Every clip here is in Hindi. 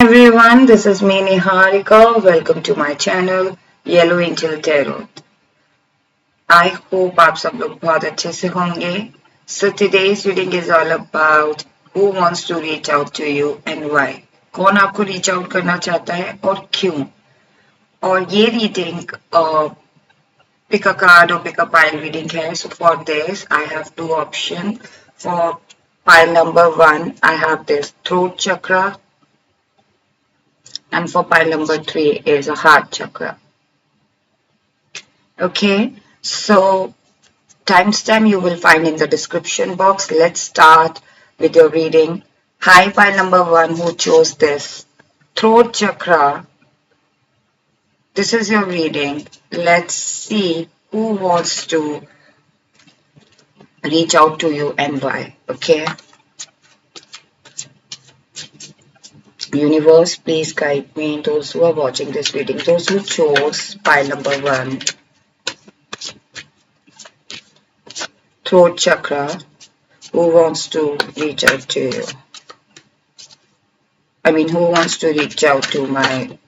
Everyone, this is me Niharika. Welcome to my channel Yellow Angel Tarot. I hope आप सब लोग बहुत अच्छे से होंगे. So today's reading is all about who wants to reach out to you and why. कौन आपको reach out करना चाहता है और क्यों. और ये reading pick a card or pick a pile reading है. So for this I have two options. For pile number 1 I have this throat chakra. And for pile number 3 is a heart chakra. Okay, so timestamp you will find in the description box. Let's start with your reading. Hi, pile number 1 who chose this throat chakra. This is your reading. Let's see who wants to reach out to you and why. Okay. Universe, please guide me. Those who are watching this reading, those who chose pile number 1, throat chakra, who wants to reach out to you? I mean, who wants to reach out to my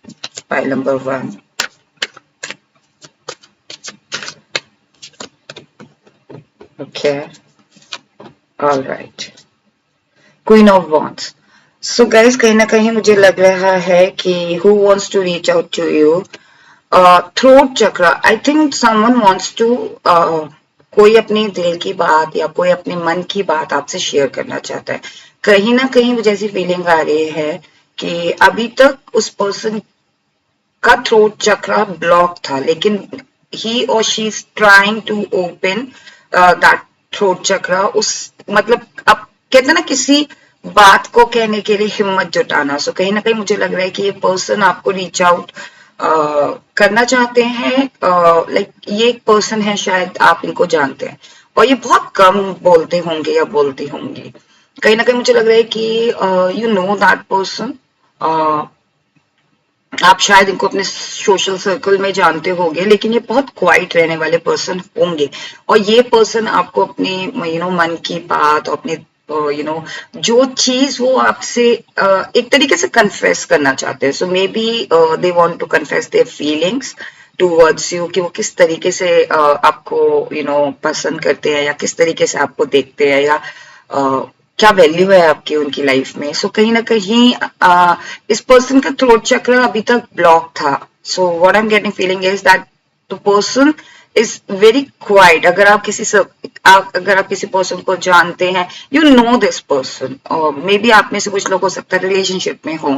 pile number 1? Okay. All right. Queen of Wands. So guys, कहीं ना कहीं मुझे लग रहा है कि who wants to reach out to you? Throat chakra. I think someone wants to कोई अपने दिल की बात या कोई अपने मन की बात आपसे शेयर करना चाहता है. कहीं ना कहीं मुझे ऐसी फीलिंग आ रही है कि अभी तक उस पर्सन का थ्रोट चक्रा ब्लॉक था, लेकिन ही और she is trying to open that throat chakra. उस मतलब अब कहते हैं ना, किसी बात को कहने के लिए हिम्मत जुटाना. सो कहीं ना कहीं मुझे लग रहा है कि ये पर्सन आपको रीच आउट करना चाहते हैं. लाइक ये एक पर्सन है, शायद आप इनको जानते हैं और ये बहुत कम बोलते होंगे या बोलती होंगी. कहीं ना कहीं मुझे लग रहा है कि यू नो दैट पर्सन. आप शायद इनको अपने सोशल सर्कल में जानते होंगे, लेकिन ये बहुत क्वाइट रहने वाले पर्सन होंगे और ये पर्सन आपको अपने मन की बात और अपने जो चीज वो आपसे एक तरीके से कन्फेस करना चाहते हैं. So may be they want to confess their feelings towards you, कि वो किस तरीके से आपको पसंद करते हैं या किस तरीके से आपको देखते हैं या क्या वैल्यू है आपकी उनकी लाइफ में. सो कहीं ना कहीं इस पर्सन का थ्रोट चक्र अभी तक ब्लॉक था. सो what I am getting feeling is that the person is very quite. अगर आप किसी पर्सन को जानते हैं, यू नो दिस पर्सन, और मे बी आप में से कुछ लोग हो सकता है रिलेशनशिप में हो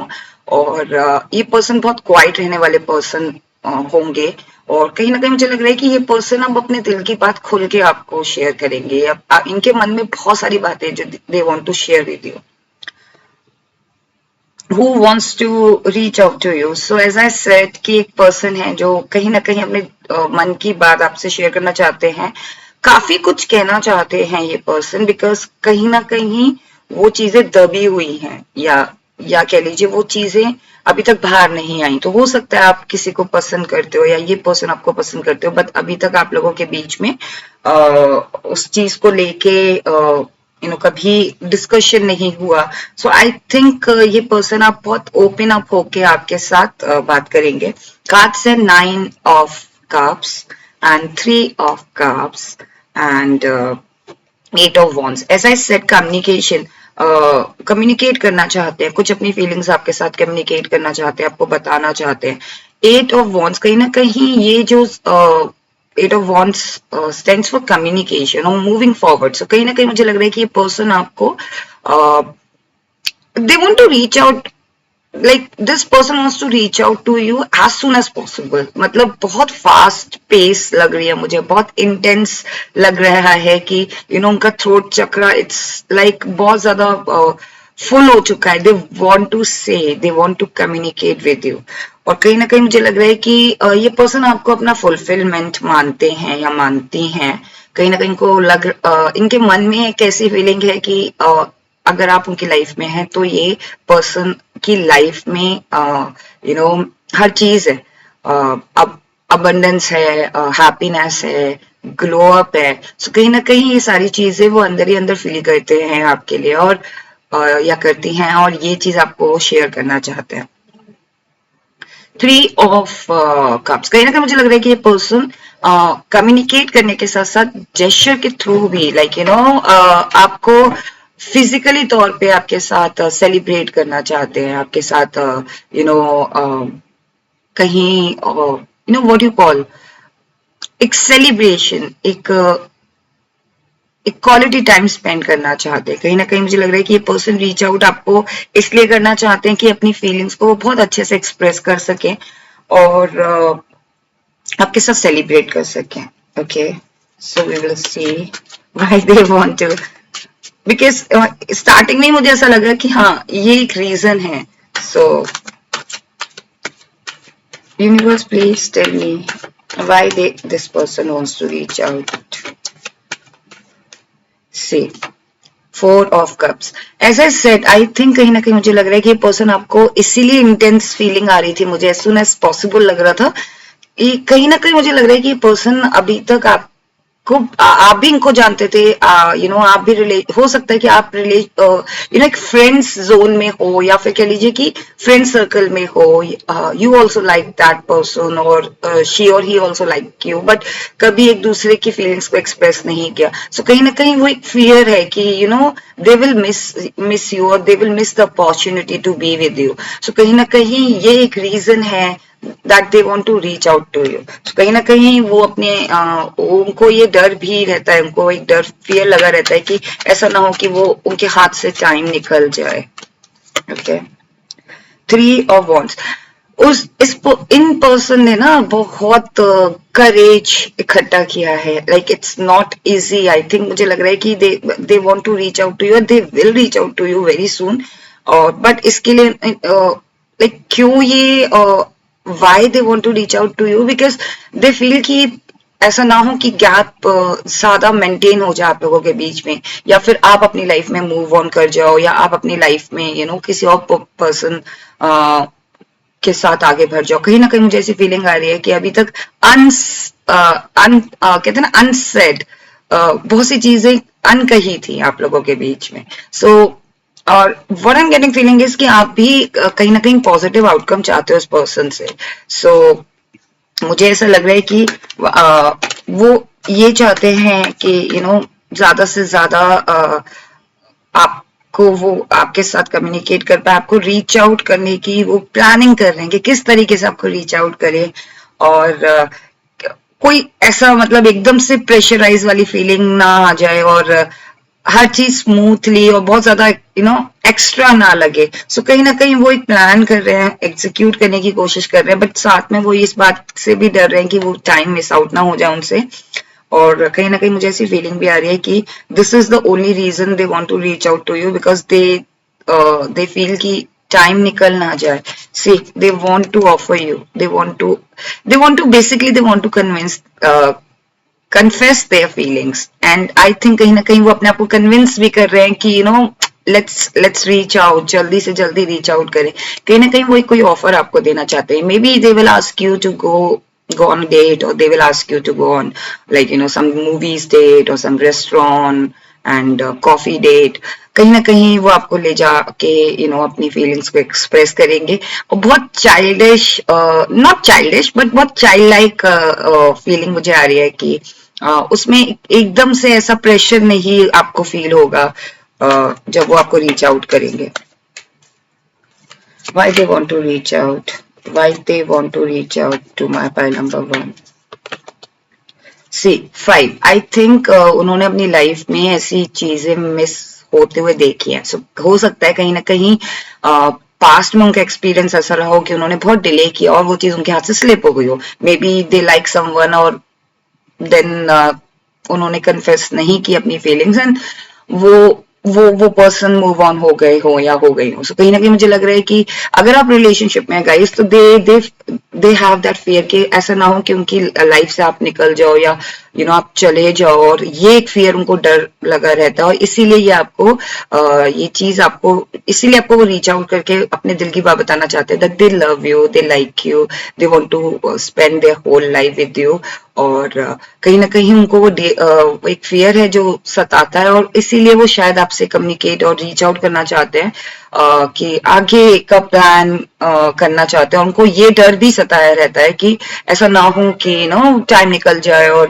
और ये पर्सन बहुत क्वाइट रहने वाले पर्सन होंगे. और कहीं ना कहीं मुझे लग रहा है कि ये पर्सन अब अपने दिल की बात खुल के आपको शेयर करेंगे. अब इनके मन में बहुत सारी बातें जो they want to share with you. Who wants to reach out to you? So as I said कि एक पर्सन है जो कहीं ना कहीं अपने मन की बात आपसे शेयर करना चाहते हैं. काफी कुछ कहना चाहते हैं ये पर्सन, बिकॉज कहीं ना कहीं वो चीजें दबी हुई हैं या कह लीजिए वो चीजें अभी तक बाहर नहीं आई. तो हो सकता है आप किसी को पसंद करते हो या ये पर्सन आपको पसंद करते हो, बट अभी तक आप लोगों के बीच में उस चीज को लेके कभी डिस्कशन नहीं हुआ. सो आई थिंक ये पर्सन आप बहुत ओपन अप होके आपके साथ बात करेंगे. कार्ड्स है 9 of cups and 3 of cups and 8 of wands. As I said, communication, communicate करना चाहते हैं, कुछ अपनी फीलिंग्स आपके साथ कम्युनिकेट करना चाहते हैं, आपको बताना चाहते हैं. 8 ऑफ वॉन्ड्स कहीं ना कहीं ये जो 8 of Wands stands for communication or moving forward. So कहीं ना कहीं मुझे लग रहा है कि ये पर्सन आपको they want to reach out, like this person wants to reach out to you as soon as possible. मतलब बहुत फास्ट पेस लग रही है मुझे, बहुत इंटेंस लग रहा है कि उनका थ्रोट चक्रा इट्स लाइक बहुत ज्यादा फुल हो चुका है. They want to say, they want to communicate with you. और कहीं ना कहीं मुझे लग रहा है कि ये पर्सन आपको अपना फुलफिलमेंट मानते हैं या मानती हैं. कहीं ना कहीं इनके मन में एक ऐसी फीलिंग है कि अगर आप उनकी लाइफ में हैं तो ये पर्सन की लाइफ में हर चीज है. अब अबंडेंस है, हैप्पीनेस है, ग्लो अप है. सो कहीं ना कहीं ये सारी चीजें वो अंदर ही अंदर फील करते हैं आपके लिए. और या करती हैं और ये चीज आपको शेयर करना चाहते हैं। 3 ऑफ कप्स, कहीं ना कहीं मुझे लग रहा है कि ये पर्सन कम्युनिकेट करने के साथ साथ जेस्चर के थ्रू भी लाइक आपको फिजिकली तौर पे आपके साथ सेलिब्रेट करना चाहते हैं, आपके साथ यू नो कहीं व्हाट यू कॉल एक सेलिब्रेशन, एक क्वालिटी टाइम स्पेंड करना चाहते हैं। कहीं ना कहीं मुझे लग रहा है कि ये पर्सन रीच आउट आपको इसलिए करना चाहते हैं कि अपनी फीलिंग्स को वो बहुत अच्छे से एक्सप्रेस कर सकें और आपके साथ सेलिब्रेट कर सकें। Okay, so we will see why they want to, because starting में मुझे ऐसा लगा कि हाँ ये एक रीजन है। So universe please tell me why this person wants to reach out. See 4 of cups, as I said, I think कहीं ना कहीं मुझे लग रहा है कि ये पर्सन आपको इसीलिए इंटेंस फीलिंग आ रही थी, मुझे एज सुन एज पॉसिबल लग रहा था। कहीं ना कहीं मुझे लग रहा है कि ये पर्सन अभी तक आपको आप भी इनको जानते थे, आप भी रिलेट हो सकता है कि आप रिलेट एक फ्रेंड्स जोन में हो या फिर कह लीजिए कि फ्रेंड सर्कल में हो। You also like that person और शी और he also like you, but कभी एक दूसरे की फीलिंग्स को एक्सप्रेस नहीं किया। सो कहीं ना कहीं वो एक फियर है कि दे विल मिस यू और they will miss the opportunity to be with you. So कहीं ना कहीं ये एक रीजन है that they want to reach out to you. So, कहीं ना कहीं वो अपने उनको ये डर भी रहता है, उनको एक डर फियर लगा रहता है कि ऐसा ना हो कि वो उनके हाथ से टाइम निकल जाए। ओके, 3 ऑफ वॉन्ड्स, इन पर्सन ने ना बहुत करेज इकट्ठा किया है। Like it's not easy. I think मुझे लग रहा है कि they want to reach out to you, they will reach out to you very soon. और बट इसके लिए लाइक क्यों ये why they want to reach out to you, because they feel कि ऐसा ना हो कि गैप ज्यादा मेंटेन हो जाए आप लोगों के बीच में, या फिर आप अपनी लाइफ में मूव ऑन कर जाओ, या आप अपनी लाइफ में किसी और पर्सन के साथ आगे बढ़ जाओ। कहीं ना कहीं मुझे ऐसी फीलिंग आ रही है कि अभी तक कहते हैं ना अनसेड, बहुत सी चीजें अनकही थी आप लोगों के बीच में। सो और what I am getting feeling is कि आप भी कहीं ना कहीं पॉजिटिव आउटकम चाहते हो उस पर्सन से। सो मुझे ऐसा लग रहा है कि वो ये चाहते हैं कि ज्यादा से ज्यादा आपको वो आपके साथ कम्युनिकेट कर पाए, आपको रीच आउट करने की वो प्लानिंग कर रहे हैं कि किस तरीके से आपको रीच आउट करें। और कोई ऐसा मतलब एकदम से प्रेशराइज वाली फीलिंग ना आ जाए और हर चीज स्मूथली और बहुत ज्यादा एक्स्ट्रा ना लगे। सो कहीं ना कहीं वो एक प्लान कर रहे हैं, एग्जीक्यूट करने की कोशिश कर रहे हैं, बट साथ में वो इस बात से भी डर रहे हैं कि वो टाइम मिस आउट ना हो जाए उनसे। और कहीं ना कहीं मुझे ऐसी फीलिंग भी आ रही है कि this is the only reason they want to reach out to you, because they feel कि टाइम निकल ना जाए। See they want to offer you, they want to basically they want to confess their feelings, and I think कहीं ना कहीं वो अपने आप को कन्विंस भी कर रहे हैं कि लेट्स रीच आउट, जल्दी से जल्दी रीच आउट करें। कहीं ना कहीं वो कोई ऑफर आपको देना चाहते हैं। May be they will ask you to go on a date, or they will ask you to go on like some movies date or some restaurant and coffee date. कहीं ना कहीं वो आपको ले जाके अपनी फीलिंग्स को एक्सप्रेस करेंगे और बहुत चाइल्डिश, नॉट चाइल्डिश बट बहुत चाइल्ड लाइक फीलिंग मुझे आ रही है कि उसमें एकदम से ऐसा प्रेशर नहीं आपको फील होगा जब वो आपको रीच आउट करेंगे। Why they want to reach out? Why they want to reach out to my pile number 1? See 5. I think उन्होंने अपनी लाइफ में ऐसी चीजें मिस होते हुए देखी हैं। So, हो सकता है कहीं ना कहीं पास्ट में उनका एक्सपीरियंस ऐसा रहा हो कि उन्होंने बहुत डिले किया और वो चीज उनके हाथ से स्लिप हो गई हो। May be they like someone और देन उन्होंने कन्फेस नहीं की अपनी फीलिंग्स, एंड वो पर्सन मूव ऑन हो गए हो या हो गई हो। सो कहीं ना कहीं मुझे लग रहा है कि अगर आप रिलेशनशिप में गाइस, तो दे दे हैव दैट फियर कि ऐसा ना हो कि उनकी लाइफ से आप निकल जाओ या आप चले जाओ, और ये एक फियर उनको डर लगा रहता है, और इसीलिए ये आपको ये चीज आपको इसीलिए आपको वो रीच आउट करके अपने दिल की बात बताना चाहते हैं that they love you, they like you, they want to spend their whole life with you. और कहीं ना कहीं उनको वो एक फियर है जो सताता है, और इसीलिए वो शायद आपसे कम्युनिकेट और रीच आउट करना चाहते हैं कि आगे का प्लान करना चाहते हैं। उनको ये डर भी सताया रहता है कि ऐसा ना हो कि टाइम निकल जाए, और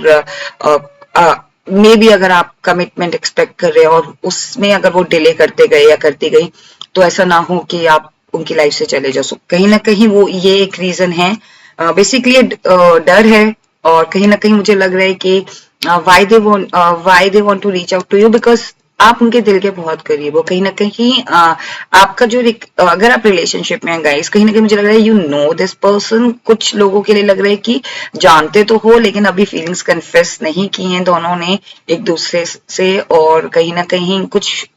मे बी अगर आप कमिटमेंट एक्सपेक्ट कर रहे हो और उसमें अगर वो डिले करते गए या करती गई, तो ऐसा ना हो कि आप उनकी लाइफ से चले जाओ। सो कहीं ना कहीं वो ये एक रीजन है, बेसिकली डर है। और कहीं ना कहीं मुझे लग रहा है कि why they want to reach out to you, because आप उनके दिल के बहुत करीब हो। कहीं ना कहीं आपका जो अगर आप रिलेशनशिप में हैं गाइस, कहीं ना कहीं मुझे लग रहा है यू नो दिस पर्सन। कुछ लोगों के लिए लग रहा है कि जानते तो हो लेकिन अभी फीलिंग्स कन्फेस नहीं की हैं दोनों ने एक दूसरे से, और कहीं ना कहीं कुछ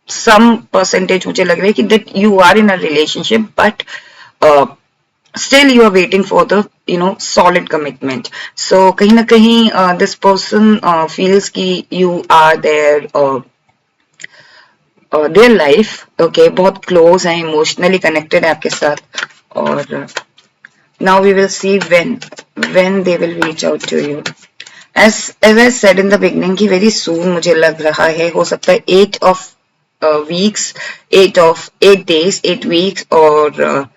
सम परसेंटेज मुझे लग रहा है कि that you are in a relationship, but still you are waiting for the solid commitment. So kahin na kahin this person feels ki you are their life, okay, बहुत close है, emotionally connected है आपके साथ। और now we will see when they will reach out to you. as I said in the beginning कि very soon मुझे लग रहा है, हो सकता है 8 of 8 days, 8 weeks, और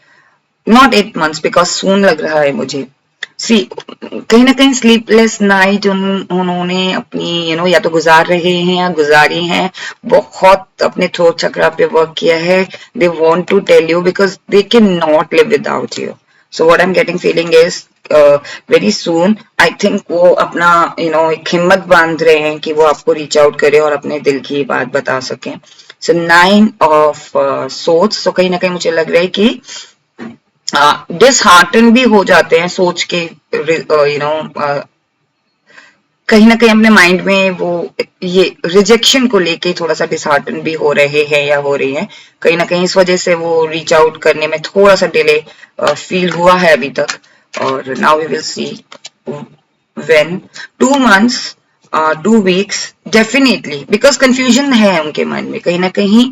नॉट 8 months, बिकॉज सून लग रहा है मुझे। सी कहीं ना कहीं स्लीपलेस नाइट उन्होंने अपनी या तो गुजार रहे हैं या गुजारी हैं, बहुत अपने थ्रोट चक्रा पे वर्क किया है। They want to tell you because they can not live without you. So what I am getting feeling is very soon I think वो अपना एक हिम्मत बांध रहे हैं कि वो आपको रीच आउट करे और अपने दिल की बात बता सकें। सो 9 of swords, सो कहीं ना कहीं मुझे लग रहा है कि डिसहार्टन भी हो जाते हैं सोच के, कहीं ना कहीं अपने माइंड में वो ये रिजेक्शन को लेके थोड़ा सा डिसहार्टन भी हो रहे हैं या हो रही है। कहीं ना कहीं इस वजह से वो रीच आउट करने में थोड़ा सा डिले फील हुआ है अभी तक। और now we will see when 2 months 2 weeks definitely, because confusion है उनके मन में कहीं ना कहीं।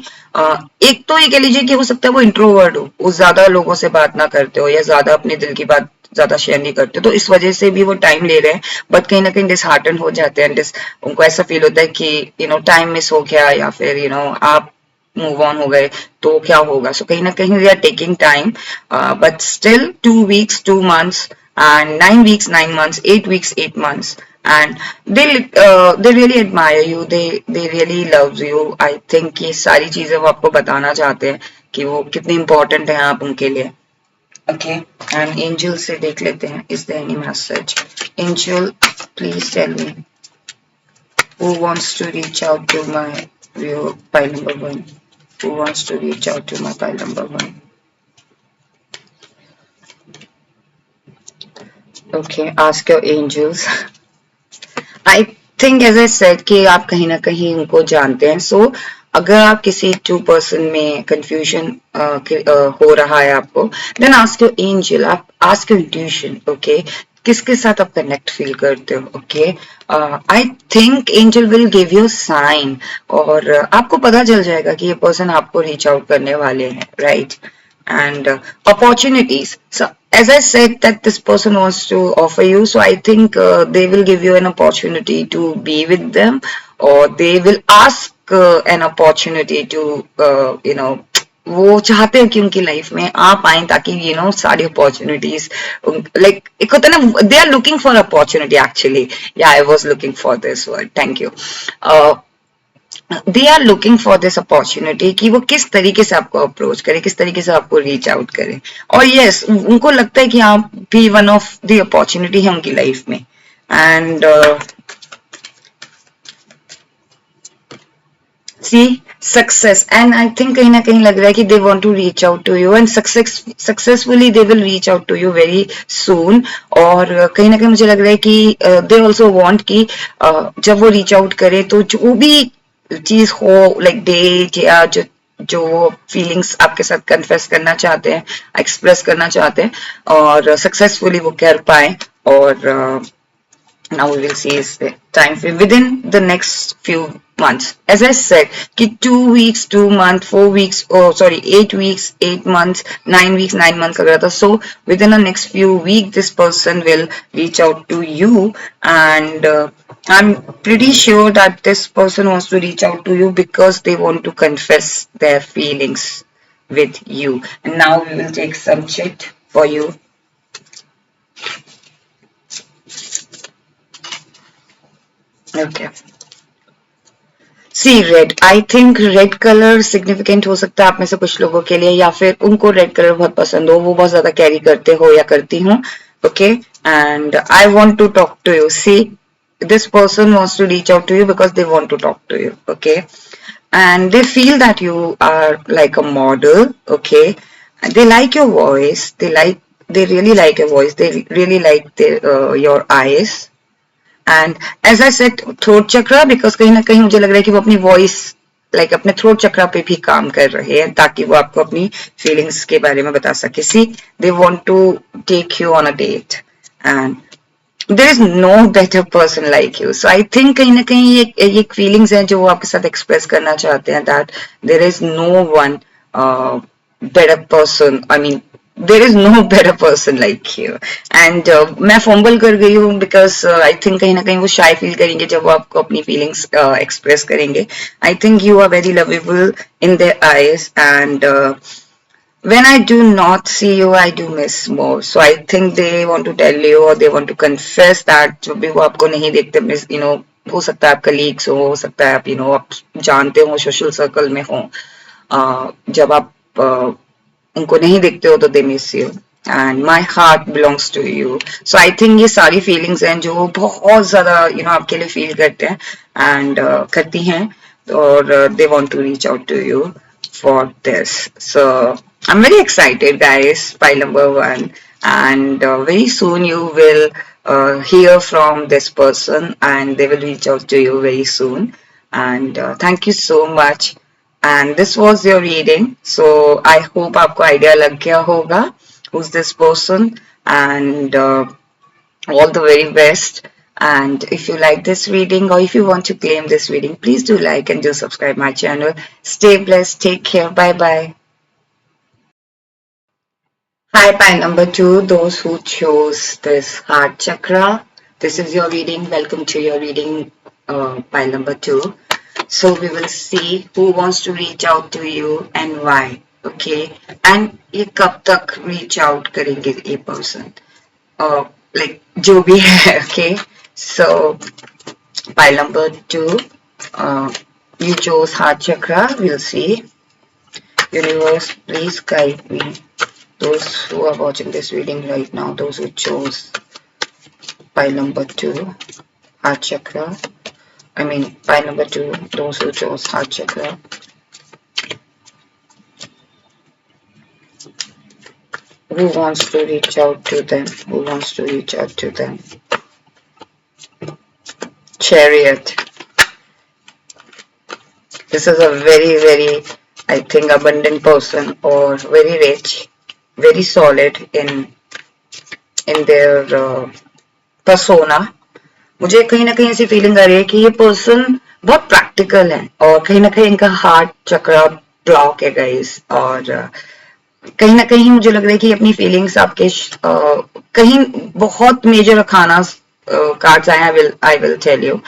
एक तो ये कह लीजिए कि हो सकता है वो इंट्रोवर्ट हो, वो ज्यादा लोगों से बात ना करते हो या ज्यादा अपने दिल की बात ज्यादा शेयर नहीं करते, तो इस वजह से भी वो टाइम ले रहे हैं। बट कहीं ना कहीं डिसहार्टन हो जाते हैं, उनको ऐसा फील होता है कि टाइम मिस हो गया, या फिर आप मूव ऑन हो गए तो क्या होगा। सो कहीं ना कहीं we are taking time, but still 2 weeks 2 months and 9 weeks 9 months, 8 weeks 8 months, and they really admire you, they really love you. I think ये सारी चीजें वो आपको बताना चाहते हैं कि वो कितने इम्पोर्टेंट हैं आप उनके लिए। Okay, and angel से देख लेते हैं, is there any message? Angel, please tell me who wants to reach out to my viewer, pile number 1. Who wants to reach out to my pile number 1? Okay, ask your angels. I think as I said कि आप कहीं ना कहीं उनको जानते हैं। So अगर आप किसी 2 person में confusion हो रहा है आपको, then ask your angel, आप ask your intuition, okay? किसके साथ आप कनेक्ट फील करते हो, okay? I think angel will give you sign, और आपको पता चल जाएगा कि ये पर्सन आपको रीच आउट करने वाले हैं, right? And opportunities. So as I said that this person wants to offer you, so I think they will give you an opportunity to be with them, or they will ask an opportunity to वो चाहते हैं कि उनकी लाइफ में आप आए ताकि सारी अपॉर्चुनिटीज, लाइक एक होता है ना, they are looking for opportunity actually, या I was looking for this word, thank you. They are looking for this opportunity कि वो किस तरीके से आपको अप्रोच करे, किस तरीके से आपको रीच आउट करे। और यस, उनको लगता है कि आप भी वन ऑफ द अपॉर्चुनिटी है उनकी लाइफ में। And see success, and I think कहीं ना कहीं लग रहा है कि they want to reach out to you, and successfully they will reach out to you very soon. और कहीं ना कहीं मुझे लग रहा है कि दे ऑल्सो वांट कि जब वो रीच आउट करे तो जो भी चीज हो, लाइक डेट या जो फीलिंग्स आपके साथ कन्फेस करना चाहते हैं, एक्सप्रेस करना चाहते हैं और सक्सेसफुली वो कर पाए। और now we will see is the time frame within the next few months. As I said, कि 2 weeks, 2 months, 4 weeks, oh sorry, 8 weeks, 8 months, 9 weeks, 9 months लग रहा था. So within the next few weeks, this person will reach out to you, and I'm pretty sure that this person wants to reach out to you because they want to confess their feelings with you. And now we will take some shit for you. Okay. See red, I think red colour significant हो सकता है आप में से कुछ लोगों के लिए, या फिर उनको रेड कलर बहुत पसंद हो, वो बहुत ज्यादा कैरी करते हो या करती हूँ. Okay, and I want to talk to you. See, this person wants to reach out to you because they want to talk to you. Okay, and they feel that you are like a model. Okay, and they like your voice, they really like your voice, they really like your eyes. And as I said throat chakra, because कहीं ना कहीं मुझे लग रहा है कि वो अपनी वॉइस अपने थ्रोट चक्रा पे भी काम कर रहे हैं ताकि वो आपको अपनी फीलिंग्स के बारे में बता सके. See, they want to take you on a date and there is no better person like you. So I think कहीं ना कहीं ये फीलिंग्स हैं जो वो आपके साथ एक्सप्रेस करना चाहते हैं, that there is no one better person, I mean there is no better person like you. And मैं फॉम्बल कर गई हूँ because I think कहीं ना कहीं वो shy feel करेंगे जब वो आपको अपनी feelings express करेंगे. I think you are very lovable in their eyes, and when I do not see you, I do miss more. So I think they want to tell you or they want to confess that जब भी वो आपको नहीं देखते, हो सकता है आप colleagues हो सकता है आप आप जानते हो सोशल सर्कल में हो, जब आप उनको नहीं देखते हो तो they miss you, and my heart belongs to you. So I think ये सारी फीलिंग्स हैं जो बहुत ज्यादा आपके लिए फील करते हैं एंड करती हैं, और they want to reach out to you for this. So I am very excited guys, file number 1, and very soon you will hear from this person and they will reach out to you very soon. And thank you so much. And this was your reading. So I hope आपको idea लग गया होगा who's this person, and all the very best. And if you like this reading or if you want to claim this reading, please do like and do subscribe my channel. Stay blessed. Take care. Bye bye. Hi, pile number 2, those who chose this heart chakra. This is your reading. Welcome to your reading, pile number 2. So we will see who wants to reach out to you and why. Okay, and ये कब तक reach out करेंगे ये person, like जो भी है. Okay, so pile number 2, you chose heart chakra. We'll see. Universe, please guide me. Those who are watching this reading right now, those who chose pile number 2, heart chakra. I mean, pile number 2, those who chose heart chakra. Who wants to reach out to them? Who wants to reach out to them? Chariot. This is a very, very, I think, abundant person, or very rich, very solid in their persona. मुझे कहीं ना कहीं ऐसी फीलिंग आ रही है कि ये पर्सन बहुत प्रैक्टिकल है और कहीं ना कहीं इनका हार्ट चक्रा ब्लॉक है गाइस, और कहीं ना कहीं मुझे लग रहा है कि अपनी फीलिंग्स आपके कहीं बहुत मेजर खाना कार्ड्स आए, I will tell you,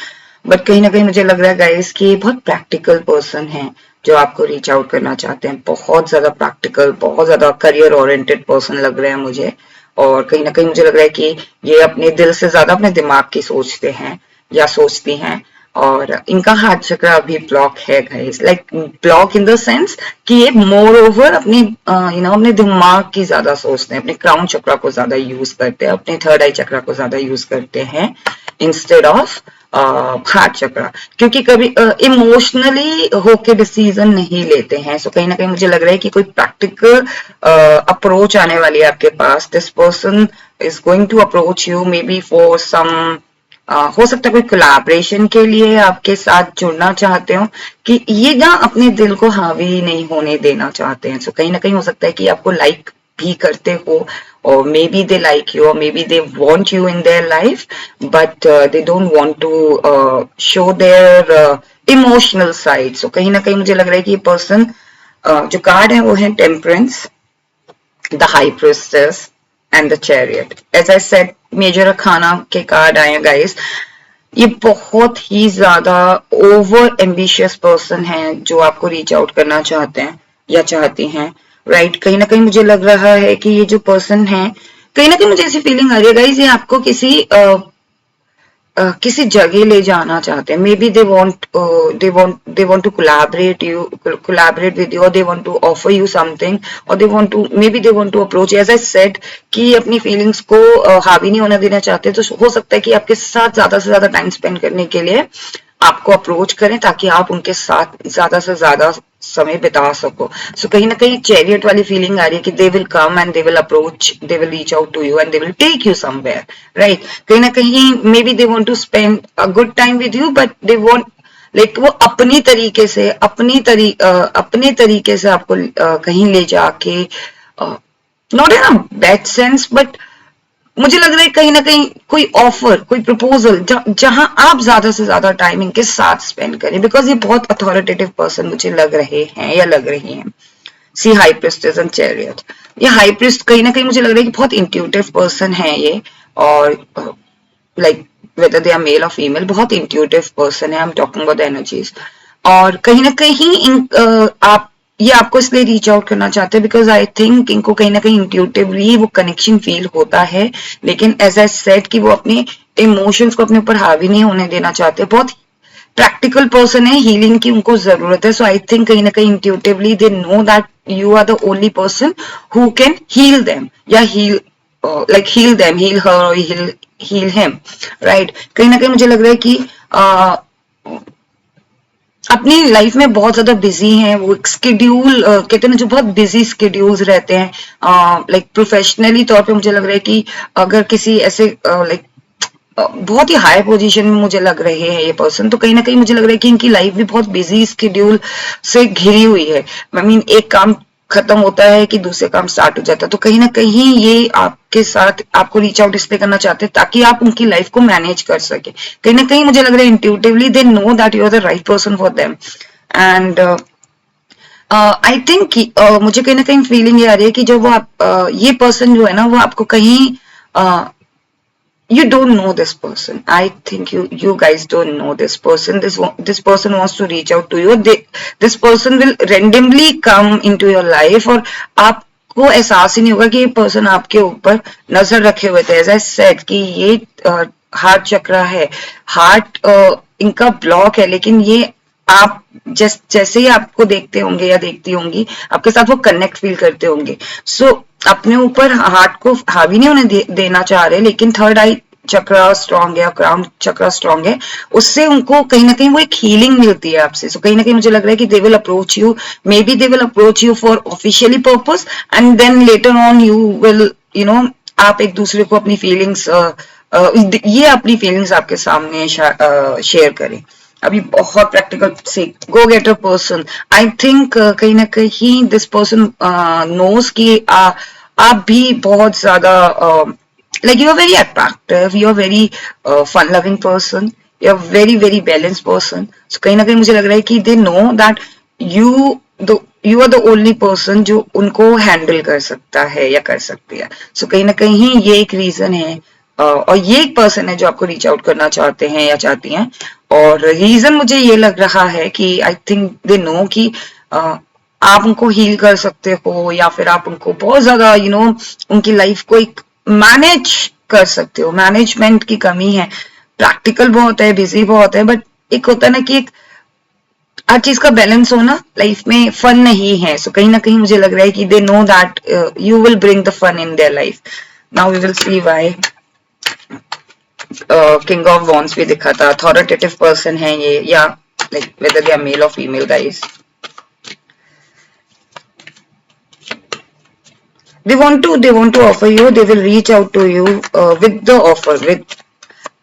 but कहीं ना कहीं मुझे लग रहा है गाइस कि बहुत प्रैक्टिकल पर्सन है जो आपको रीच आउट करना चाहते हैं. बहुत ज्यादा प्रैक्टिकल, बहुत ज्यादा करियर ओरिएंटेड पर्सन लग रहे हैं मुझे, और कहीं ना कहीं मुझे लग रहा है कि ये अपने दिल से ज्यादा अपने दिमाग की सोचते हैं या सोचती हैं, और इनका हार्ट चक्र अभी ब्लॉक है guys, like block in the sense कि ये मोर ओवर अपनी अपने दिमाग की ज्यादा सोचते हैं, अपने क्राउन चक्र को ज्यादा यूज करते हैं, अपने थर्ड आई चक्र को ज्यादा यूज करते हैं इंस्टेड ऑफ हार्ट चक्र, क्योंकि कभी इमोशनली होके डिसीजन नहीं लेते हैं. सो कहीं ना कहीं मुझे लग रहा है कि कोई प्रैक्टिकल अप्रोच आने वाली है आपके पास. This person is going to approach you maybe for some हो सकता है कोई कोलैबोरेशन के लिए आपके साथ जुड़ना चाहते हो, कि ये ना अपने दिल को हावी नहीं होने देना चाहते हैं। सो कहीं ना कहीं हो सकता है कि आपको लाइक भी करते हो, or maybe they like you, or maybe they want you in their life, but they don't want to show their emotional side. So कहीं ना कहीं मुझे लग रहा है कि ये पर्सन, जो कार्ड है वो है temperance, the high priestess and the chariot. As I said, major खाना के कार्ड आए हैं गाइस। ये बहुत ही ज्यादा ओवर एम्बिशियस पर्सन है जो आपको रीच आउट करना चाहते हैं या चाहती हैं, राइट। कहीं ना कहीं मुझे लग रहा है कि ये जो पर्सन है, कहीं ना कहीं मुझे ऐसी फीलिंग आ रही है गाइस, ये आपको किसी जगह ले जाना चाहते हैं। May be they want to collaborate with you, और they want to offer you something, और they want to, may be they want to approach, as I said कि अपनी फीलिंग्स को हावी नहीं होने देना चाहते। तो हो सकता है कि आपके साथ ज्यादा से ज्यादा टाइम स्पेंड करने के लिए आपको अप्रोच करें, ताकि आप उनके साथ ज्यादा से ज्यादा समय बिता सको। सो कहीं ना कहीं चैरियट वाली फीलिंग आ रही है कि they will come and they will approach, they will reach out to you and they will take you somewhere, right. कहीं ना कहीं may be they want to spend a good time with you, but they want, like वो अपने तरीके से आपको कहीं ले जाके, not in a bad sense, but मुझे लग रहा है कहीं ना कहीं कोई ऑफर, कोई प्रपोजल, जहां आप ज्यादा से ज्यादा टाइम इनके साथ स्पेंड करें, बिकॉज ये बहुत अथॉरिटेटिव पर्सन मुझे लग रहे हैं या लग रही हैं। सी हाई प्रिस्टेस एंड चैरियट, ये हाई प्रिस्ट कहीं ना कहीं मुझे लग रहा है कि बहुत इंट्यूटिव पर्सन है ये, और like whether they are male और फीमेल, बहुत इंट्यूटिव पर्सन है। I am talking about the energies, और कहीं ना कहीं आप ये आपको इसलिए रीच आउट करना चाहते हैं बिकॉज आई थिंक इनको कहीं ना कहीं इंट्यूटिवली वो कनेक्शन फील होता है, लेकिन एज आई सेड कि वो अपने इमोशंस को अपने ऊपर हावी नहीं होने देना चाहते। बहुत प्रैक्टिकल पर्सन है, हीलिंग की उनको जरूरत है। सो आई थिंक कहीं ना कहीं intuitively they know that you are the only person who can heal them, या heal, like heal them, heal her और हील हिम, राइट। कहीं ना कहीं मुझे लग रहा है कि अपनी लाइफ में बहुत ज्यादा बिजी हैं वो, स्केड्यूल कहते हैं ना, जो बहुत बिजी स्केड्यूल्स रहते हैं, लाइक प्रोफेशनली तौर पे मुझे लग रहा है कि अगर किसी ऐसे लाइक बहुत ही हाई पोजीशन में मुझे लग रहे हैं ये पर्सन, तो कहीं ना कहीं मुझे लग रहा है कि इनकी लाइफ भी बहुत बिजी स्केड्यूल से घिरी हुई है। आई मीन एक काम खत्म होता है कि दूसरे काम स्टार्ट हो जाता है। तो कहीं ना कहीं ये आपके साथ आपको रीच आउट इसलिए करना चाहते हैं ताकि आप उनकी लाइफ को मैनेज कर सके। कहीं ना कहीं मुझे लग रहा है intuitively they know that you are the right person for them, and I think मुझे कहीं ना कहीं फीलिंग ये आ रही है कि जो वो आप ये पर्सन जो है ना, वो आपको कहीं you don't know this person. I think you guys don't know this person. This person wants to reach out to you. This person will randomly come into your life, और आपको एहसास ही नहीं होगा कि ये पर्सन आपके ऊपर नजर रखे हुए थे। As I said कि ये हार्ट चक्र है, हार्ट इनका ब्लॉक है, लेकिन ये आप जैसे ही आपको देखते होंगे या देखती होंगी, आपके साथ वो कनेक्ट फील करते होंगे। सो अपने ऊपर हार्ट को हावी नहीं होने देना चाह रहे, लेकिन थर्ड आई चक्र स्ट्रांग है, क्राउन चक्र स्ट्रांग है, उससे उनको कहीं ना कहीं वो एक हीलिंग मिलती है आपसे। सो कहीं ना कहीं मुझे लग रहा है कि they will approach you, may B they will approach you for officially purpose, and then later on you will आप एक दूसरे को अपनी फीलिंग्स, ये अपनी फीलिंग्स आपके सामने शेयर करें। अभी बहुत प्रैक्टिकल से गो गेटर पर्सन, आई थिंक कहीं ना कहीं दिस पर्सन नोज कि आप भी बहुत ज्यादा like you are very attractive, you are very fun loving person, you are very very balance person. So कहीं ना कहीं मुझे लग रहा है कि they know that you are the only person जो उनको हैंडल कर सकता है या कर सकती है। सो कहीं ना कहीं ये एक रीजन है, और ये एक पर्सन है जो आपको रीच आउट करना चाहते हैं या चाहती हैं। और रीजन मुझे ये लग रहा है कि आई थिंक दे नो कि आप उनको हील कर सकते हो, या फिर आप उनको बहुत ज्यादा उनकी लाइफ को एक मैनेज कर सकते हो। मैनेजमेंट की कमी है, प्रैक्टिकल बहुत है, बिजी बहुत है, बट एक होता है ना कि एक हर चीज का बैलेंस होना लाइफ में फन नहीं है। सो कहीं ना कहीं मुझे लग रहा है कि they know that you will bring the fun in their life. Now we will see why. King of wands भी दिखा था, अथॉरिटेटिव पर्सन है ये, या like whether they are male और female guys. They want to offer you, they will reach out to you with the offer, with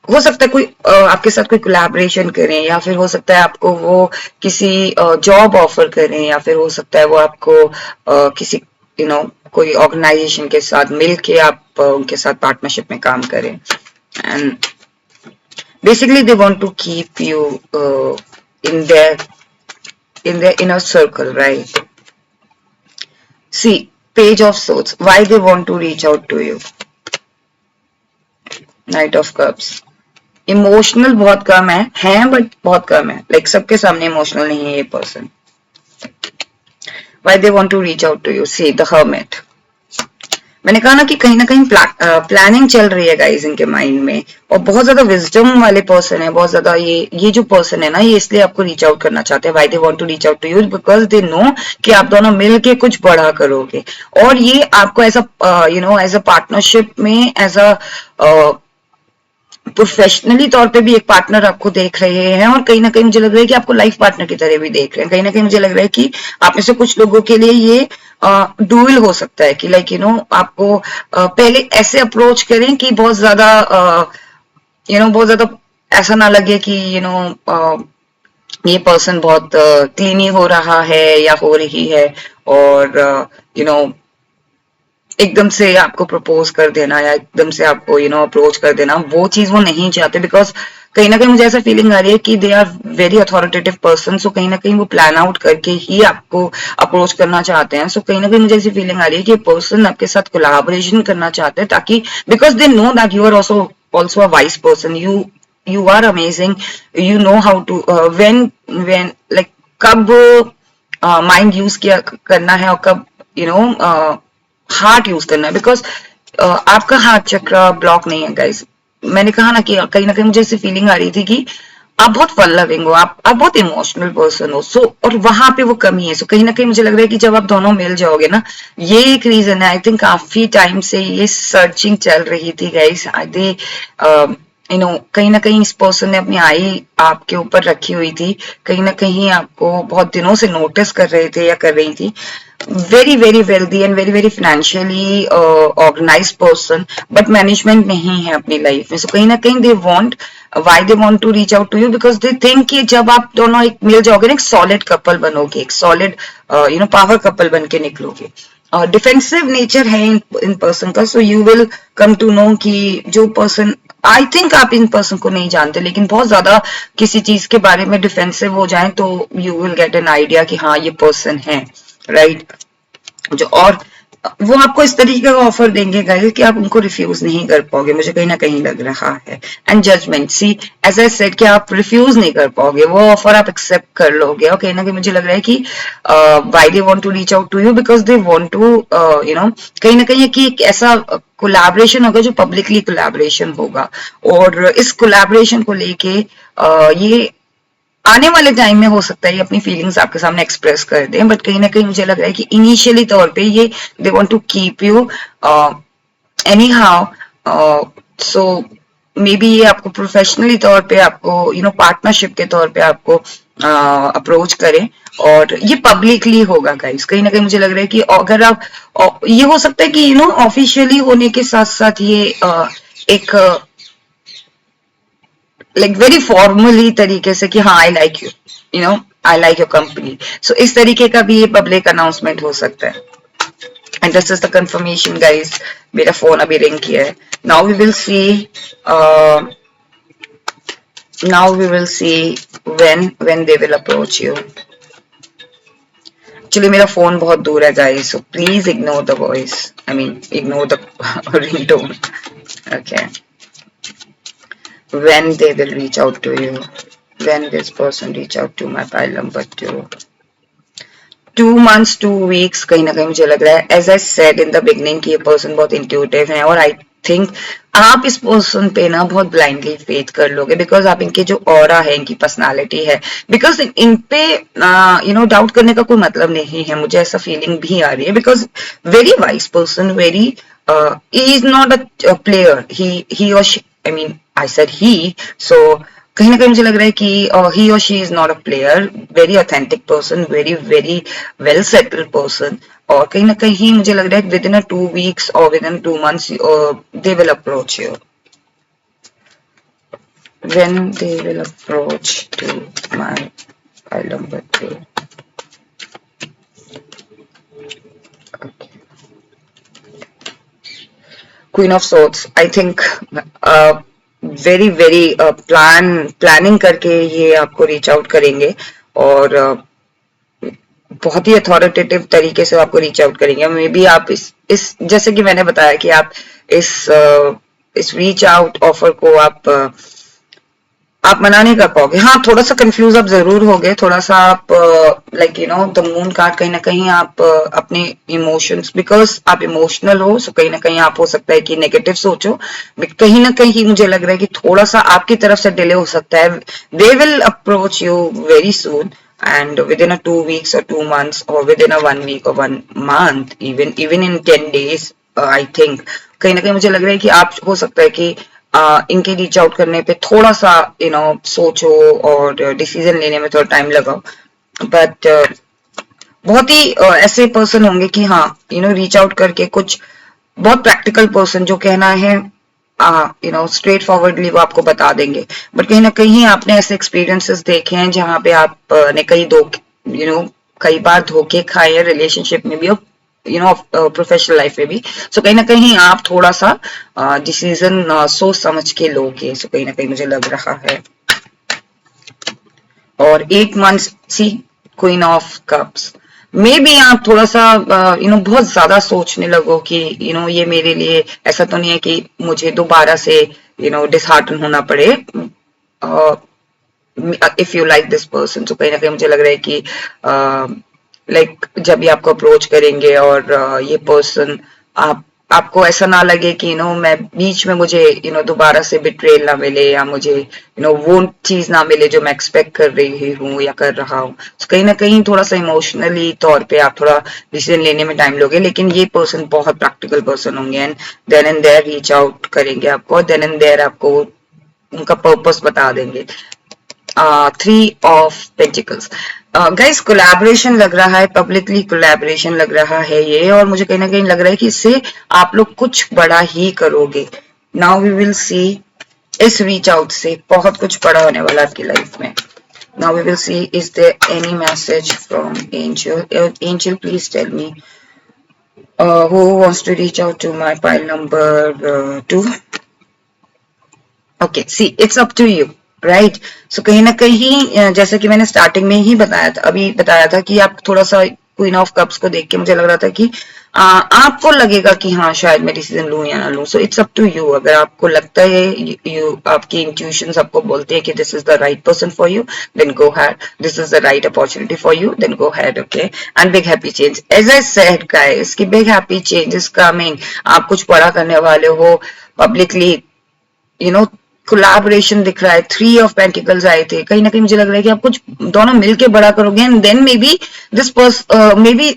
हो सकता है कोई आपके साथ कोई कोलैबोरेशन करें, या फिर हो सकता है आपको वो किसी जॉब ऑफर करें, या फिर हो सकता है वो आपको किसी कोई ऑर्गेनाइजेशन के साथ मिलके आप उनके साथ पार्टनरशिप में काम करें. And basically they want to keep you in their inner circle, right? See, page of swords, why they want to reach out to you. Knight of cups, emotional बहुत कम है बट बहुत कम है, लाइक सबके सामने इमोशनल नहीं है ये person. Why they want to reach out to you, see the hermit. मैंने कहा ना कहीं प्लानिंग चल रही है गाइस इनके माइंड में, और बहुत ज्यादा विजडम वाले पर्सन है, बहुत ज्यादा ये जो पर्सन है ना, ये इसलिए आपको रीच आउट करना चाहते हैं. Why they want to reach out to you, because they know कि आप दोनों मिलके कुछ बड़ा करोगे, और ये आपको एज अ पार्टनरशिप में, एज अ प्रोफेशनली तौर पे भी एक पार्टनर आपको देख रहे हैं, और कहीं ना कहीं मुझे लग रहा है कि आपको लाइफ पार्टनर की तरह भी देख रहे हैं. कहीं ना कहीं मुझे लग रहा है कि आप में से कुछ लोगों के लिए ये डुअल हो सकता है कि लाइक आपको पहले ऐसे अप्रोच करें कि बहुत ज्यादा बहुत ज्यादा ऐसा ना लगे कि ये पर्सन बहुत क्लीनी हो रहा है या हो रही है, और एकदम से आपको प्रपोज कर देना या एकदम से आपको अप्रोच कर देना, वो चीज वो नहीं चाहते. बिकॉज कहीं ना कहीं मुझे ऐसा फीलिंग आ रही है कि they are very authoritative person, so कहीं ना कहीं वो प्लान आउट करके ही आपको अप्रोच करना चाहते हैं. सो कहीं ना कहीं मुझे ऐसी फीलिंग आ रही है कि पर्सन आपके साथ कोलैबोरेशन करना चाहते हैं, ताकि because they know that you are also a wise person, you are amazing, you know how to when like कब माइंड यूज किया करना है और कब हार्ट यूज करना है. बिकॉज आपका हार्ट चक्र ब्लॉक नहीं है गाइस. मैंने कहा ना कि कहीं ना कहीं मुझे ऐसी फीलिंग आ रही थी कि आप बहुत फन लविंग हो, आप बहुत इमोशनल पर्सन हो, सो और वहां पे वो कमी है. सो कहीं ना कहीं मुझे लग रहा है कि जब आप दोनों मिल जाओगे ना, ये एक रीजन है. आई थिंक काफी टाइम से ये सर्चिंग चल रही थी गाइस. दे कहीं ना कहीं इस पर्सन ने अपनी आई आपके ऊपर रखी हुई थी, कहीं ना कहीं आपको बहुत दिनों से नोटिस कर रहे थे या कर रही थी. Very very wealthy and very very financially organise person, but management नहीं है अपनी लाइफ में. सो कहीं ना कहीं they want, why they want to reach out to you, because they think कि जब आप दोनों एक मिल जाओगे ना, एक सॉलिड कपल बनोगे, एक सॉलिड पावर कपल बन के निकलोगे. डिफेंसिव नेचर है इन पर्सन का, so you will come to know कि जो पर्सन, आई थिंक आप इन पर्सन को नहीं जानते, लेकिन बहुत ज्यादा किसी चीज के बारे में डिफेंसिव हो जाए तो you will get an idea कि हाँ ये पर्सन है, राइट. जो और वो आपको इस तरीके का ऑफर देंगे गाइस कि आप उनको रिफ्यूज नहीं कर पाओगे, मुझे कहीं ना कहीं लग रहा है. And judgement, see as I said कि आप रिफ्यूज नहीं कर पाओगे, वो ऑफर आप एक्सेप्ट कर लोगे. और कहीं ना कहीं मुझे लग रहा है कि why they want to reach out to you, because they want to कहीं ना कहीं कि एक ऐसा कोलैबोरेशन होगा जो पब्लिकली कोलैबोरेशन होगा, और इस कोलैबोरेशन को लेके ये आने वाले टाइम में हो सकता है ये अपनी फीलिंग्स आपके सामने एक्सप्रेस कर दें, बट कहीं ना कहीं मुझे लग रहा है कि इनिशियली तौर पे ये they want to keep you anyhow. So may be ये आपको प्रोफेशनली तौर पे आपको पार्टनरशिप के तौर पे आपको अप्रोच करें, और ये पब्लिकली होगा गाइस. कहीं ना कहीं मुझे लग रहा है कि अगर आप ये हो सकता है कि ऑफिशियली होने के साथ साथ ये एक लाइक वेरी फॉर्मली तरीके से कि हाँ I like you I like your company. So इस तरीके का भी ये पब्लिक अनाउंसमेंट हो सकता है. And this is the confirmation guys. मेरा फोन अभी रिंग किया है. Now we will see when they will approach you. Actually मेरा फोन बहुत दूर है guys, so please ignore the voice, I mean ignore the ringtone. Okay. When they will reach out to you, when this person reach out to my pile number 2. 2 months 2 weeks कहीं ना कहीं मुझे लग रहा है, as I said in the beginning, कि ये पर्सन बहुत इंट्यूटिव है, और आई थिंक आप इस पर्सन पे ना बहुत ब्लाइंडली फेथ कर लोगे, बिकॉज आप इनके जो ऑरा है, इनकी पर्सनालिटी है, बिकॉज इन पे डाउट करने का कोई मतलब नहीं है. मुझे ऐसा फीलिंग भी आ रही है, because very wise person, very he is not a player, he और I mean I said he, सो कहीं ना कहीं मुझे लग रहा है कि ही और she is not a player, very authentic person, very very well settled person, और कहीं ना कहीं मुझे लग रहा है विद इन 2 weeks और with in 2 months they will approach you. when they will approach to my file number 2. Okay. Queen of Swords, I think very very planning करके ये आपको रीच आउट करेंगे और बहुत ही अथॉरिटेटिव तरीके से आपको रीच आउट करेंगे। मे बी आप इस जैसे कि मैंने बताया कि आप इस रीच आउट ऑफर को आप मना नहीं कर पाओगे। हाँ, थोड़ा सा कंफ्यूज आप जरूर होगे, थोड़ा सा आप लाइक द मून कार्ड कहीं ना कहीं आप अपने इमोशंस, बिकॉज आप इमोशनल हो, सो कहीं ना कहीं आप हो सकता है कि नेगेटिव सोचो। कहीं ना कहीं मुझे लग रहा है कि थोड़ा सा आपकी तरफ से डिले हो सकता है। दे will approach you very soon and within a 2 weeks or 2 months or within a 1 week or 1 month, even in 10 days, I think कहीं ना कहीं मुझे लग रहा है कि आप हो सकता है कि इनके रीच आउट करने पे थोड़ा सा सोचो और डिसीजन लेने में थोड़ा टाइम लगाओ। बट बहुत ही ऐसे पर्सन होंगे कि हाँ रीच आउट करके कुछ बहुत प्रैक्टिकल पर्सन जो कहना है स्ट्रेट फॉरवर्डली वो आपको बता देंगे। बट कहीं ना कहीं आपने ऐसे एक्सपीरियंसेस देखे हैं जहां पे आप ने कई बार धोखे खाए हैं, रिलेशनशिप में भी और प्रोफेशनल लाइफ में भी। सो कहीं ना कहीं आप थोड़ा सा डिसीजन सोच समझ के लोगे, सो कहीं ना कहीं मुझे लग रहा है। और 8 months, see queen of cups, may be आप थोड़ा सा बहुत ज्यादा सोचने लगो कि ये मेरे लिए ऐसा तो नहीं है कि मुझे दोबारा से डिसहार्टन होना पड़े if you like this person. तो कहीं ना कहीं मुझे लग रहा है कि लाइक जब भी आपको अप्रोच करेंगे और ये पर्सन आपको ऐसा ना लगे कि मैं बीच में मुझे दोबारा से बिट्रेल ना मिले या मुझे वो चीज ना मिले जो मैं एक्सपेक्ट कर रही हूँ या कर रहा हूँ। तो कहीं ना कहीं थोड़ा सा इमोशनली तौर पे आप थोड़ा डिसीजन लेने में टाइम लोगे, लेकिन ये पर्सन बहुत प्रैक्टिकल पर्सन होंगे and then and there reach out करेंगे आपको, देन एंड देयर आपको उनका पर्पस बता देंगे। 3 of Pentacles, गाइस कोलैबोरेशन लग रहा है, पब्लिकली कोलैबोरेशन लग रहा है ये, और मुझे कहीं ना कहीं लग रहा है कि इससे आप लोग कुछ बड़ा ही करोगे। नाउ वी विल सी, इस रीच आउट से बहुत कुछ बड़ा होने वाला है आपकी लाइफ में। Now we will see, is there any message from angel? Angel please tell me who wants to reach out to my pile number 2. Okay, see it's up to you, right. So कहीं ना कहीं जैसे कि मैंने स्टार्टिंग में ही बताया था कि आप थोड़ा सा क्वीन ऑफ कप्स को देख के मुझे लग रहा था कि आपको लगेगा कि हाँ शायद मैं डिसीजन लूं या ना लूं। So it's up to you. अगर आपको लगता है आपकी इंट्यूशंस आपको बोलते हैं कि this is the right person for you, then go ahead. This is the right opportunity for you, then go ahead. Okay, and big happy change, as I said guys कि big happy change is coming. आप कुछ बड़ा करने वाले हो पब्लिकली, कोलैबोरेशन दिख रहा है। 3 of Pentacles आए थे, कहीं ना कहीं मुझे लग रहा है कि आप कुछ दोनों मिलके बड़ा करोगे and then may be this person may be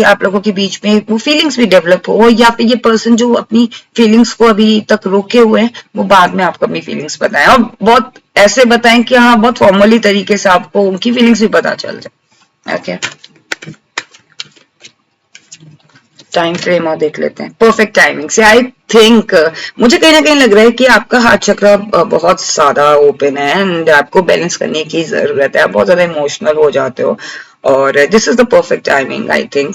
आप लोगों के बीच में वो फीलिंग्स भी डेवलप हो, या फिर ये पर्सन जो अपनी फीलिंग्स को अभी तक रोके हुए हैं वो बाद में आपको अपनी फीलिंग्स बताएं, और बहुत ऐसे बताएं कि हाँ बहुत फॉर्मली तरीके से आपको उनकी फीलिंग्स भी पता चल जाए। ओके, टाइम फ्रेम और देख लेते हैं। परफेक्ट टाइमिंग से आई थिंक मुझे कहीं ना कहीं लग रहा है कि आपका हार्ट चक्र बहुत ज्यादा ओपन है एंड आपको बैलेंस करने की जरूरत है। आप बहुत ज्यादा इमोशनल हो जाते हो और this is the perfect timing I think.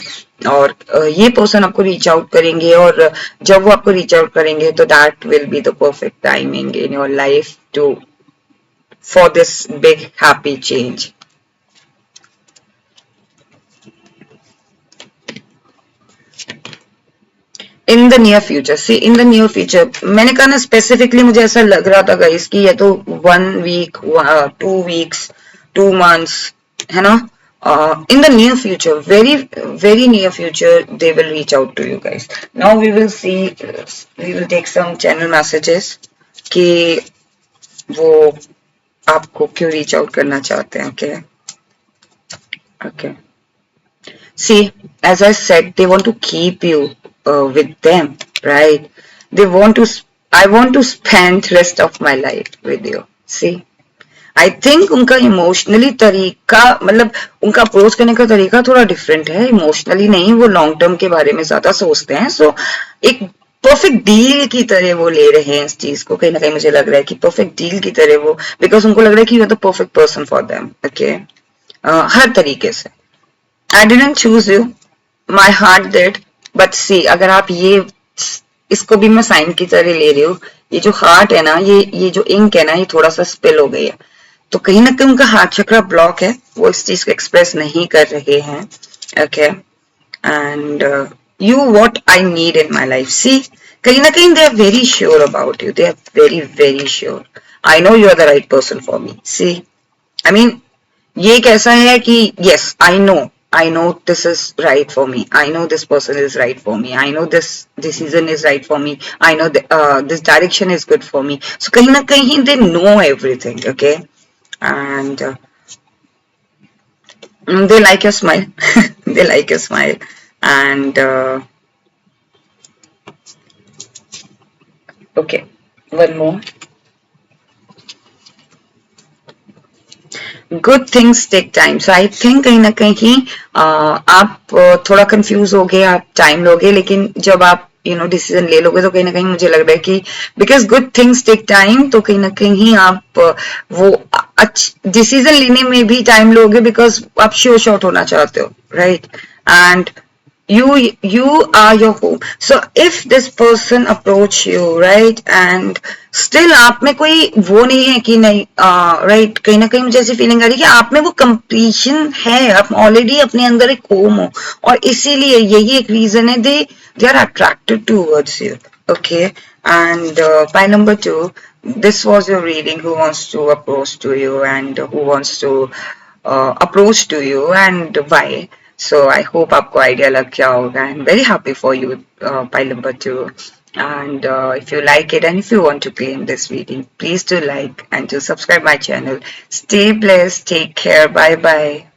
और ये पर्सन आपको रीच आउट करेंगे और जब वो आपको रीच आउट करेंगे तो that will be the perfect timing in your life to for this big happy change. In the near future, see in the near future मैंने कहा ना, स्पेसिफिकली मुझे ऐसा लग रहा था गाइस कि ये तो 1 week 2 weeks 2 months है ना। In the near future, very near future, they will reach out to you guys. Now we will see, we will take some channel messages कि वो आपको क्यों reach out करना चाहते हैं। Okay, okay. See, as I said, they want to keep you with them, right? They want to. I want to spend rest of my life with you. See, I think उनका इमोशनली तरीका, मतलब उनका अप्रोच करने का तरीका थोड़ा डिफरेंट है। इमोशनली नहीं, वो लॉन्ग टर्म के बारे में ज्यादा सोचते हैं। सो एक परफेक्ट डील की तरह वो ले रहे हैं इस चीज को, कहीं ना कहीं मुझे लग रहा है कि परफेक्ट डील की तरह वो, बिकॉज उनको लग रहा है कि you are the perfect person for them, okay, हर तरीके से। I didn't choose you, my heart did, but see अगर आप ये, इसको भी मैं साइन की तरह ले रही हूँ, ये जो हार्ट है ना, ये जो इंक है ना, ये थोड़ा सा स्पिल हो गई है, तो कहीं ना कहीं उनका हार्ट चक्र ब्लॉक है, वो इस चीज को एक्सप्रेस नहीं कर रहे हैं, okay. And you what I need in my life. See, kahin na kahin they are very sure about you. They are very, very sure. I know you are the right person for me. See, I mean, ये कैसा है कि yes, I know this is right for me. I know this person is right for me. I know this decision is right for me. I know this direction is good for me. So कहीं ना कहीं they know everything, okay? And they like your smile. They like your smile. And okay, one more. Good things take time, so I think कहीं ना कहीं आप थोड़ा कंफ्यूज हो गए, आप टाइम लोगे, लेकिन जब आप डिसीजन ले लोगे तो कहीं ना कहीं मुझे लग रहा है कि because good things take time, तो कहीं ना कहीं आप वो डिसीजन लेने में भी टाइम लोगे, बिकॉज आप श्योर शॉट होना चाहते हो, right? And you are your home. So if this person approach you, right, and still आप में कोई वो नहीं है कि नहीं, राइट, कहीं ना कहीं मुझे ऐसी फीलिंग आ रही है कि आप में वो कंप्लीशन है, आप ऑलरेडी अपने अंदर एक होम हो, और इसीलिए यही एक रीजन है they are attracted towards you, okay. And point number 2, this was your reading, who wants to approach to you and who wants to approach to you and why. So I hope आपको idea लग गया होगा, and very happy for you, pile number 2. And if you like it and if you want to claim this reading, please do like and to subscribe my channel. Stay blessed, take care, bye bye.